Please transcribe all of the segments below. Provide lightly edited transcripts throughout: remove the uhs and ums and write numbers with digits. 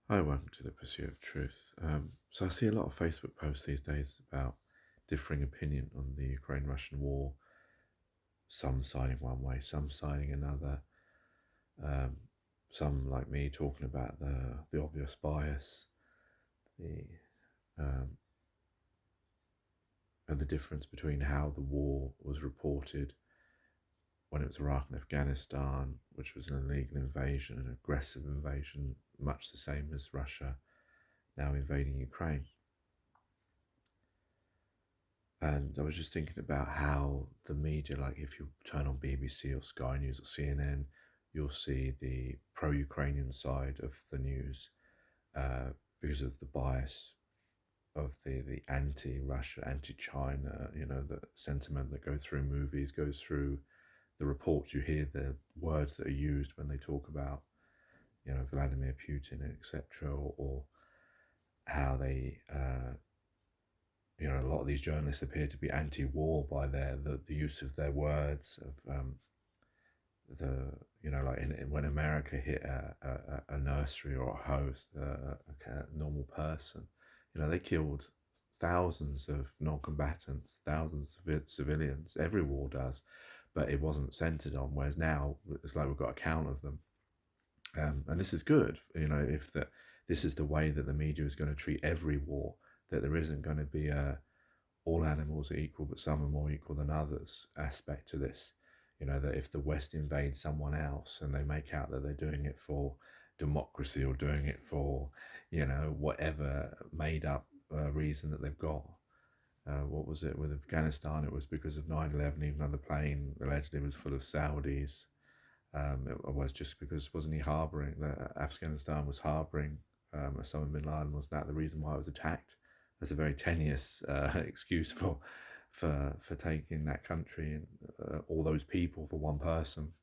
Hi, welcome to the Pursuit of Truth. So I see a lot of Facebook posts these days about differing opinion on the Ukraine-Russian war. Some siding one way, some siding another. Um, some like me talking about the obvious bias, the um, and the difference between how the war was reported when it was Iraq and Afghanistan, which was an illegal invasion, an aggressive invasion, much the same as Russia now invading Ukraine. And I was just thinking about how the media, like if you turn on BBC or Sky News or CNN, you'll see the pro Ukrainian side of the news because of the bias of the anti Russia, anti China, the sentiment that goes through movies, goes through the reports. You hear the words that are used when they talk about, Vladimir Putin, etc., or how they a lot of these journalists appear to be anti-war by the use of their words of like when America hit a nursery or a house, a normal person, they killed thousands of non-combatants, thousands of civilians. Every war does, but it wasn't centered on. Whereas now it's like we've got a count of them, and this is good. If this is the way that the media is going to treat every war, that there isn't going to be a all animals are equal, but some are more equal than others aspect to this. That if the West invades someone else and they make out that they're doing it for democracy or doing it for, whatever made up reason that they've got. What was it with Afghanistan? It was because of 9/11, even though the plane allegedly was full of Saudis. It was just because wasn't he harboring that Afghanistan was harboring Osama bin Laden? Was that the reason why it was attacked? That's a very tenuous excuse for taking that country and all those people for one person.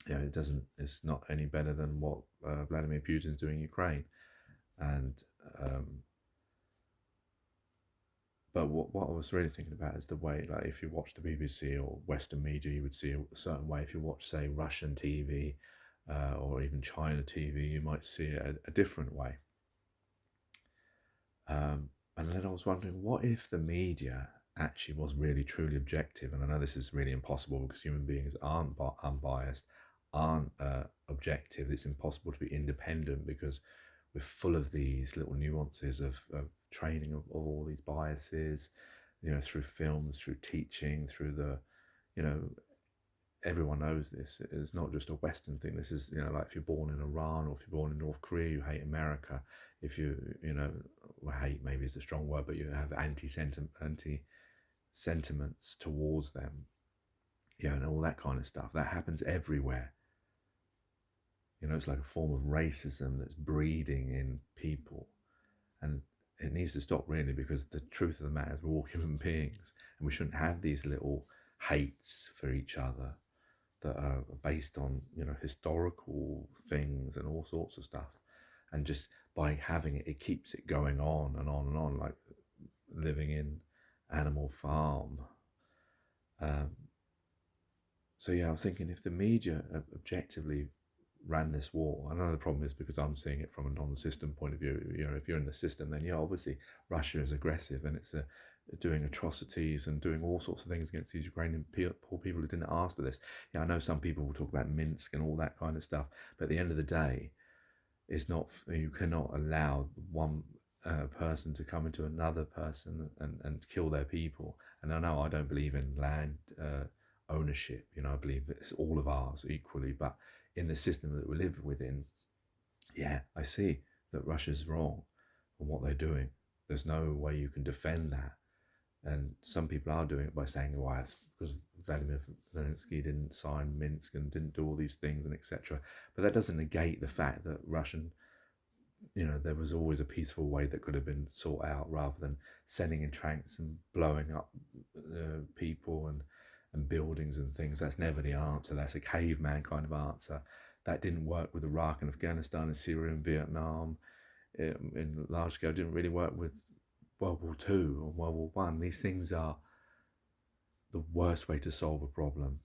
It doesn't. It's not any better than what Vladimir Putin's doing in Ukraine. And but what I was really thinking about is the way, like, if you watch the BBC or Western media, you would see a certain way. If you watch, say, Russian TV or even China TV, you might see it a different way. And then I was wondering, what if the media actually was really truly objective? And I know this is really impossible because human beings aren't unbiased, aren't objective. It's impossible to be independent because we're full of these little nuances of training of all these biases, through films, through teaching, through you know, everyone knows this. It's not just a Western thing. This is, like if you're born in Iran or if you're born in North Korea, you hate America. If well, hate maybe is a strong word, but you have anti sentiments towards them, and all that kind of stuff. That happens everywhere. It's like a form of racism that's breeding in people, and it needs to stop really because the truth of the matter is we're all human beings, and we shouldn't have these little hates for each other that are based on historical things and all sorts of stuff, and just by having it, it keeps it going on and on and on, like living in Animal Farm. So yeah, I was thinking if the media objectively ran this war, I know the problem is because I'm seeing it from a non-system point of view. If you're in the system, then yeah, obviously Russia is aggressive and it's doing atrocities and doing all sorts of things against these Ukrainian poor people who didn't ask for this. Yeah, I know some people will talk about Minsk and all that kind of stuff, but at the end of the day, it's not. You cannot allow one person to come into another person and kill their people. And I know I don't believe in land ownership. I believe it's all of ours equally. But in the system that we live within, yeah, I see that Russia's wrong on what they're doing. There's no way you can defend that. And some people are doing it by saying, "Why? It's because Vladimir Zelensky didn't sign Minsk and didn't do all these things and etc." But that doesn't negate the fact that there was always a peaceful way that could have been sought out rather than sending in tanks and blowing up people and buildings and things. That's never the answer. That's a caveman kind of answer. That didn't work with Iraq and Afghanistan and Syria and Vietnam in large scale. It didn't really work with World War Two or World War One. These things are the worst way to solve a problem.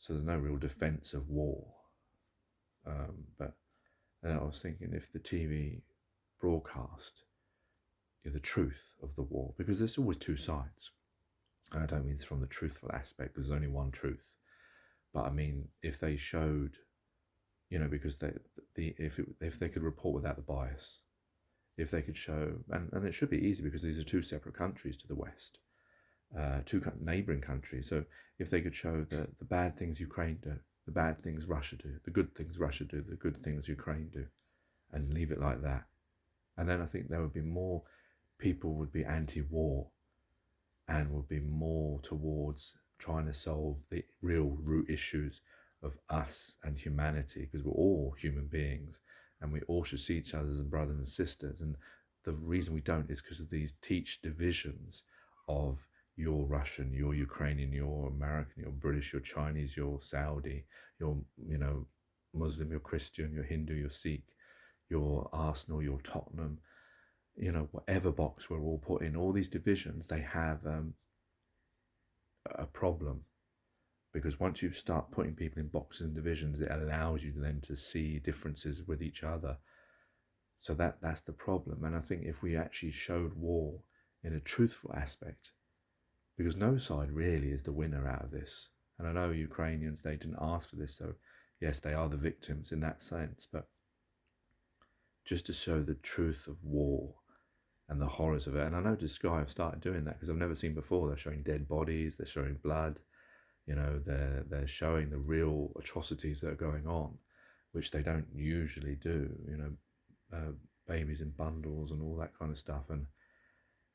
So there's no real defense of war. But And I was thinking, if the TV broadcast the truth of the war, because there's always two sides, and I don't mean this from the truthful aspect, because there's only one truth, but I mean if they showed, because if they could report without the bias, if they could show, and it should be easy because these are two separate countries to the west, two neighbouring countries. So if they could show the bad things Ukraine do, the bad things Russia do, the good things Russia do, the good things Ukraine do, and leave it like that, and then I think there would be more people would be anti-war and would be more towards trying to solve the real root issues of us and humanity, because we're all human beings and we all should see each other as brothers and sisters. And the reason we don't is because of these teach divisions of you're Russian, you're Ukrainian, you're American, you're British, you're Chinese, you're Saudi, you're Muslim, you're Christian, you're Hindu, you're Sikh, you're Arsenal, you're Tottenham, whatever box we're all put in, all these divisions, they have a problem, because once you start putting people in boxes and divisions, it allows you then to see differences with each other. So that's the problem. And I think if we actually showed war in a truthful aspect, because no side really is the winner out of this, and I know Ukrainians, they didn't ask for this, so yes, they are the victims in that sense, but just to show the truth of war and the horrors of it. And I know Sky have started doing that, because I've never seen before. They're showing dead bodies, they're showing blood, they're showing the real atrocities that are going on, which they don't usually do, babies in bundles and all that kind of stuff.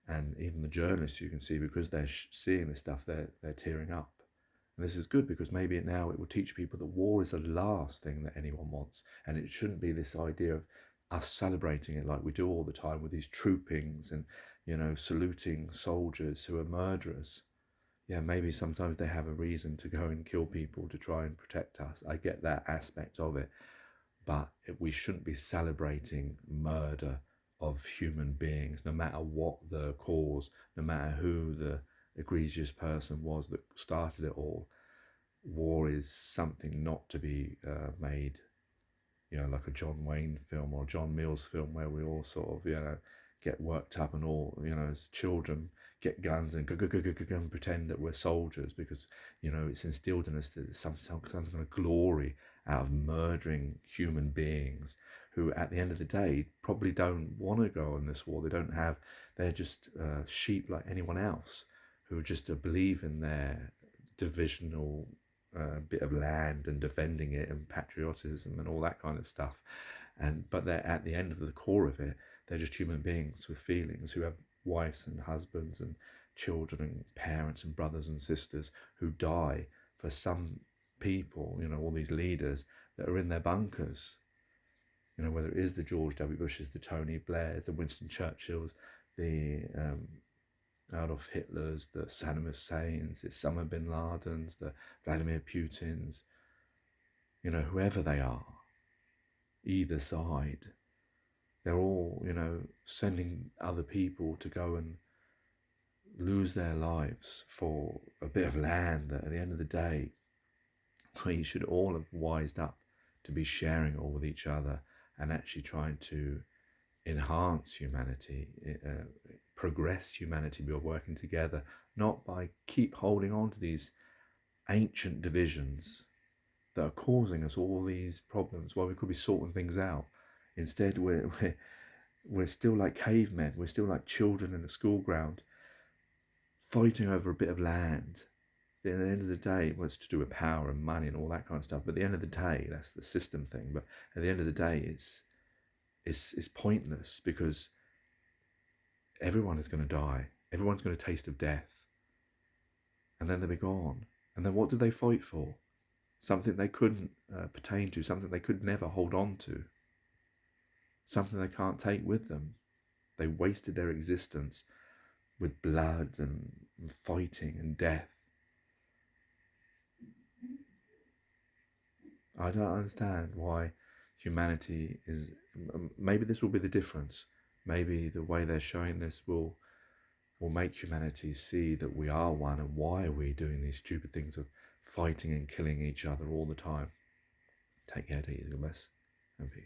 And even the journalists, you can see, because they're seeing this stuff, they're tearing up. And this is good, because maybe now it will teach people that war is the last thing that anyone wants, and it shouldn't be this idea of us celebrating it like we do all the time with these troopings and saluting soldiers who are murderers. Yeah, maybe sometimes they have a reason to go and kill people to try and protect us. I get that aspect of it, but we shouldn't be celebrating murder of human beings, no matter what the cause, no matter who the egregious person was that started it all. War is something not to be made, like a John Wayne film or John Mills film, where we all sort of, get worked up and all, as children get guns and pretend that we're soldiers, because, it's instilled in us that there's some kind of glory out of murdering human beings who, at the end of the day, probably don't want to go on this war. They're just sheep like anyone else, who just believe in their divisional bit of land and defending it and patriotism and all that kind of stuff. But they're, at the end of the core of it, they're just human beings with feelings, who have wives and husbands and children and parents and brothers and sisters, who die for some people, all these leaders that are in their bunkers, whether it is the George W. Bushes, the Tony Blairs, the Winston Churchills, the Adolf Hitlers, the Saddam Husseins, the Osama bin Ladens, the Vladimir Putins, whoever they are, either side, they're all, sending other people to go and lose their lives for a bit of land that, at the end of the day, we should all have wised up to be sharing all with each other and actually trying to enhance humanity, progress humanity by working together, not by keep holding on to these ancient divisions that are causing us all these problems while we could be sorting things out. Instead, we're still like cavemen, we're still like children in a school ground, fighting over a bit of land. At the end of the day, well, it's to do with power and money and all that kind of stuff, but at the end of the day, that's the system thing, but at the end of the day, it's pointless, because everyone is going to die. Everyone's going to taste of death. And then they'll be gone. And then what did they fight for? Something they couldn't pertain to, something they could never hold on to, something they can't take with them. They wasted their existence with blood and fighting and death. I don't understand why humanity is... Maybe this will be the difference. Maybe the way they're showing this will make humanity see that we are one, and why are we doing these stupid things of fighting and killing each other all the time. Take care, take it, God bless, and peace.